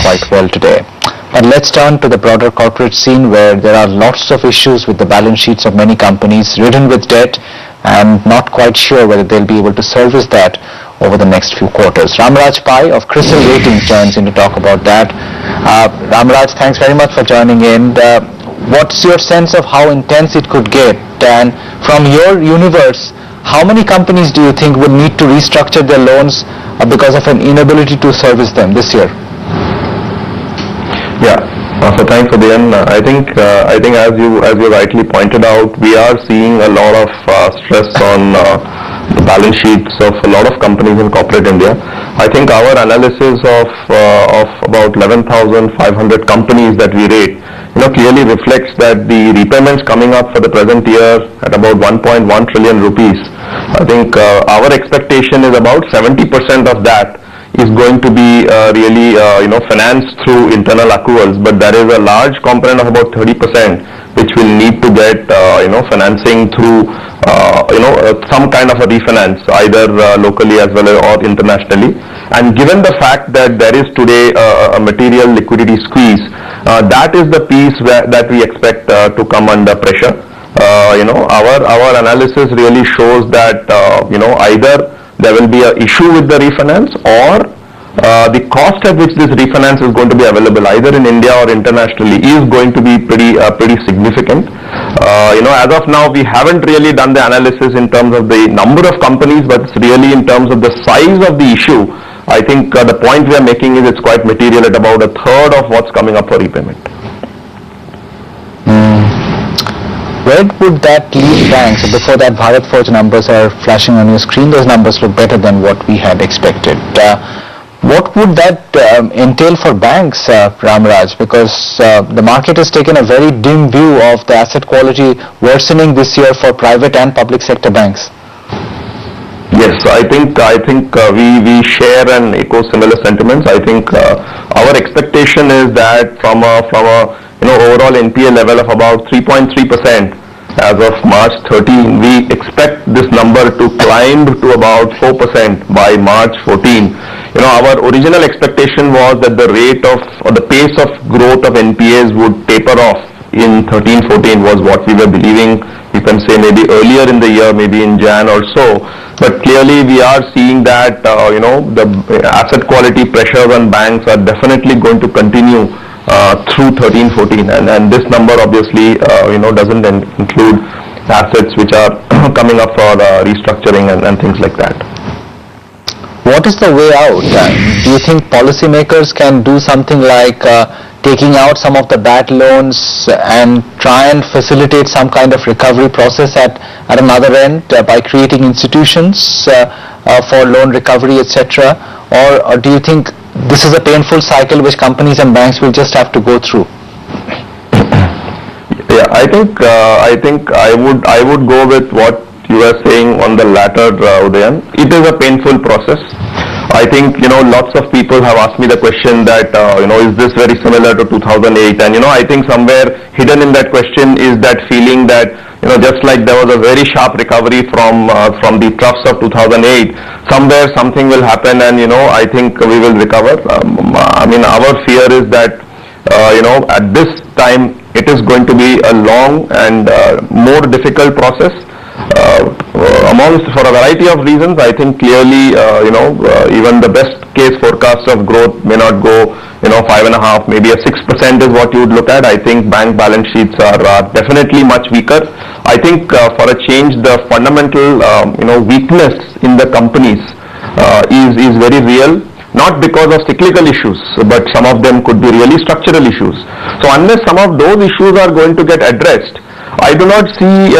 quite well today. But let's turn to the broader corporate scene where there are lots of issues with the balance sheets of many companies ridden with debt and not quite sure whether they'll be able to service that over the next few quarters. Ramraj Pai of CRISIL Ratings joins in to talk about that. Ramraj, thanks very much for joining in. What's your sense of how intense it could get? And from your universe, how many companies do you think would need to restructure their loans because of an inability to service them this year? Yeah. So thanks, Udayan. I think as you rightly pointed out, we are seeing a lot of stress on the balance sheets of a lot of companies in corporate India. I think our analysis of about 11,500 companies that we rate, clearly reflects that the repayments coming up for the present year at about 1.1 trillion rupees. I think our expectation is about 70% of that is going to be really financed through internal accruals, but there is a large component of about 30% which will need to get financing through some kind of a refinance, either locally as well as or internationally. And given the fact that there is today a material liquidity squeeze, that is the piece that we expect to come under pressure. Our analysis really shows that either there will be an issue with the refinance, or the cost at which this refinance is going to be available either in India or internationally is going to be pretty significant. As of now, we haven't really done the analysis in terms of the number of companies, but it's really in terms of the size of the issue. I think the point we are making is it's quite material at about a third of what's coming up for repayment. Where would that leave banks? Before that, Bharat Forge numbers are flashing on your screen. Those numbers look better than what we had expected. What would that entail for banks, Ramraj? Because the market has taken a very dim view of the asset quality worsening this year for private and public sector banks. Yes, I think we share and echo similar sentiments. I think our expectation is that from a overall NPA level of about 3.3% as of March 13, we expect this number to climb to about 4% by March 14. Our original expectation was that the rate of or the pace of growth of NPAs would taper off in 13-14 was what we were believing. You can say maybe earlier in the year, maybe in Jan or so. But clearly we are seeing that the asset quality pressures on banks are definitely going to continue through 13-14, and this number obviously doesn't include assets which are coming up for restructuring and things like that. What is the way out? Do you think policymakers can do something like taking out some of the bad loans and try and facilitate some kind of recovery process at another end by creating institutions for loan recovery, etc.? Or do you think this is a painful cycle which companies and banks will just have to go through? Yeah, I think I would go with what you are saying on the latter, Udayan. It is a painful process. I think lots of people have asked me the question that is this very similar to 2008? And I think somewhere hidden in that question is that feeling that just like there was a very sharp recovery from the troughs of 2008, somewhere something will happen, and I think we will recover. Our fear is that at this time it is going to be a long and more difficult process. For a variety of reasons. I think clearly even the best case forecasts of growth may not go 5.5%, maybe a 6% is what you would look at. I think bank balance sheets are definitely much weaker. I think for a change, the fundamental weakness in the companies is very real. Not because of cyclical issues, but some of them could be really structural issues. So unless some of those issues are going to get addressed, I do not see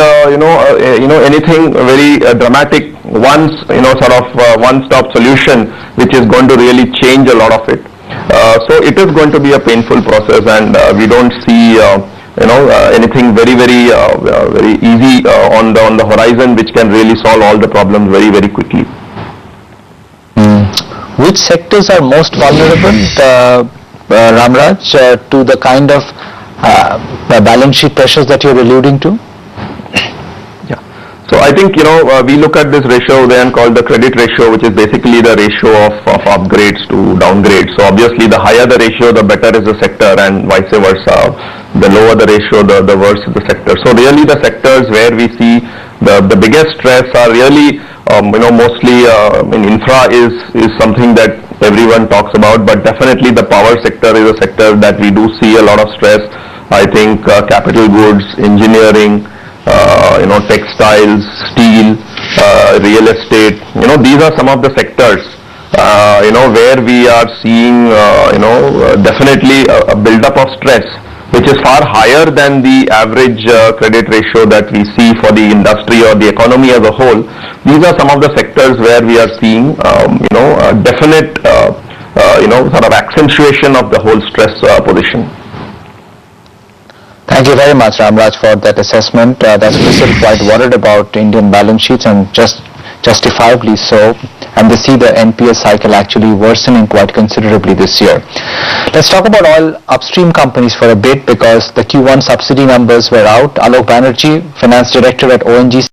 anything very dramatic one-stop solution which is going to really change a lot of it. So it is going to be a painful process, and we don't see anything very easy on the horizon which can really solve all the problems very quickly. Which sectors are most vulnerable, Ramraj, to the kind of balance sheet pressures that you're alluding to? Yeah. So I think, we look at this ratio then called the credit ratio, which is basically the ratio of upgrades to downgrades. So obviously the higher the ratio, the better is the sector, and vice versa. The lower the ratio, the worse is the sector. So really the sectors where we see the biggest stress are really, mostly in infra is something that everyone talks about, but definitely the power sector is a sector that we do see a lot of stress. I think capital goods, engineering, textiles, steel, real estate, these are some of the sectors, where we are seeing, definitely a build-up of stress, which is far higher than the average credit ratio that we see for the industry or the economy as a whole. These are some of the sectors where we are seeing, a definite, sort of accentuation of the whole stress position. Thank you very much, Ramraj, for that assessment. That's still quite worried about Indian balance sheets, and justifiably so. And they see the NPS cycle actually worsening quite considerably this year. Let's talk about oil upstream companies for a bit, because the Q1 subsidy numbers were out. Alok Banerjee, Finance Director at ONGC,